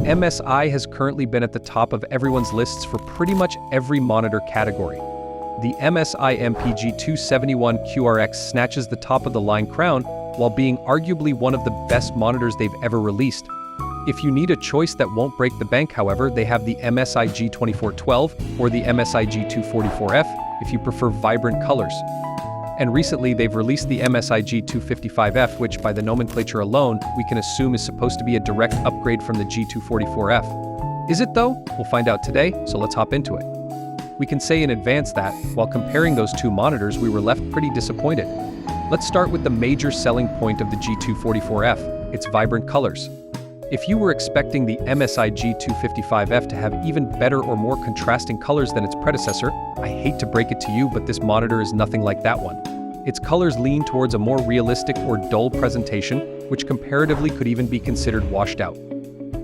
MSI has currently been at the top of everyone's lists for pretty much every monitor category. The MSI G255F snatches the top of the line crown while being arguably one of the best monitors they've ever released. If you need a choice that won't break the bank, however, they have the MSI G2412 or the MSI G244F if you prefer vibrant colors. And recently they've released the MSI G255F, which by the nomenclature alone, we can assume is supposed to be a direct upgrade from the G244F. Is it though? We'll find out today, so let's hop into it. We can say in advance that, while comparing those two monitors, we were left pretty disappointed. Let's start with the major selling point of the G244F, its vibrant colors. If you were expecting the MSI G255F to have even better or more contrasting colors than its predecessor, I hate to break it to you, but this monitor is nothing like that one. Its colors lean towards a more realistic or dull presentation, which comparatively could even be considered washed out.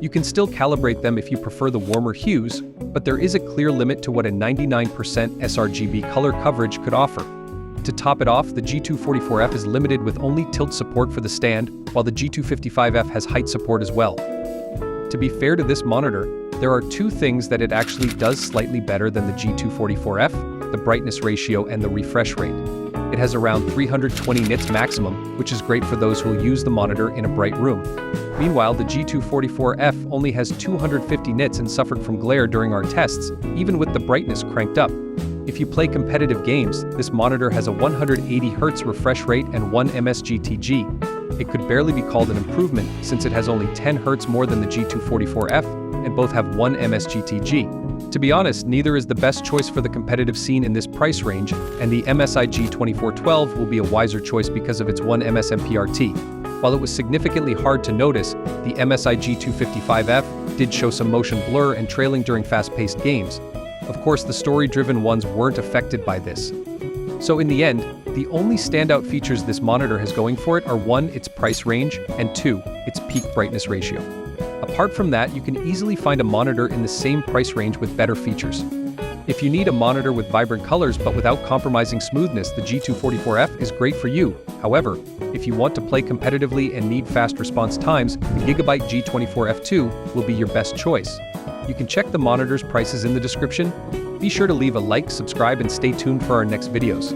You can still calibrate them if you prefer the warmer hues, but there is a clear limit to what a 99% sRGB color coverage could offer. To top it off, the G244F is limited with only tilt support for the stand, while the G255F has height support as well. To be fair to this monitor, there are two things that it actually does slightly better than the G244F, the brightness ratio and the refresh rate. It has around 320 nits maximum, which is great for those who will use the monitor in a bright room. Meanwhile, the G244F only has 250 nits and suffered from glare during our tests, even with the brightness cranked up. If you play competitive games, this monitor has a 180 Hz refresh rate and 1 ms/GTG. It could barely be called an improvement since it has only 10 Hz more than the G244F, and both have 1 ms/GTG. To be honest, neither is the best choice for the competitive scene in this price range, and the MSI G2412 will be a wiser choice because of its 1 ms MPRT. While it was significantly hard to notice, the MSI G255F did show some motion blur and trailing during fast-paced games. Of course, the story-driven ones weren't affected by this. So in the end, the only standout features this monitor has going for it are 1, its price range, and 2, its peak brightness ratio. Apart from that, you can easily find a monitor in the same price range with better features. If you need a monitor with vibrant colors but without compromising smoothness, the G244F is great for you. However, if you want to play competitively and need fast response times, the Gigabyte G24F2 will be your best choice. You can check the monitor's prices in the description. Be sure to leave a like, subscribe, and stay tuned for our next videos.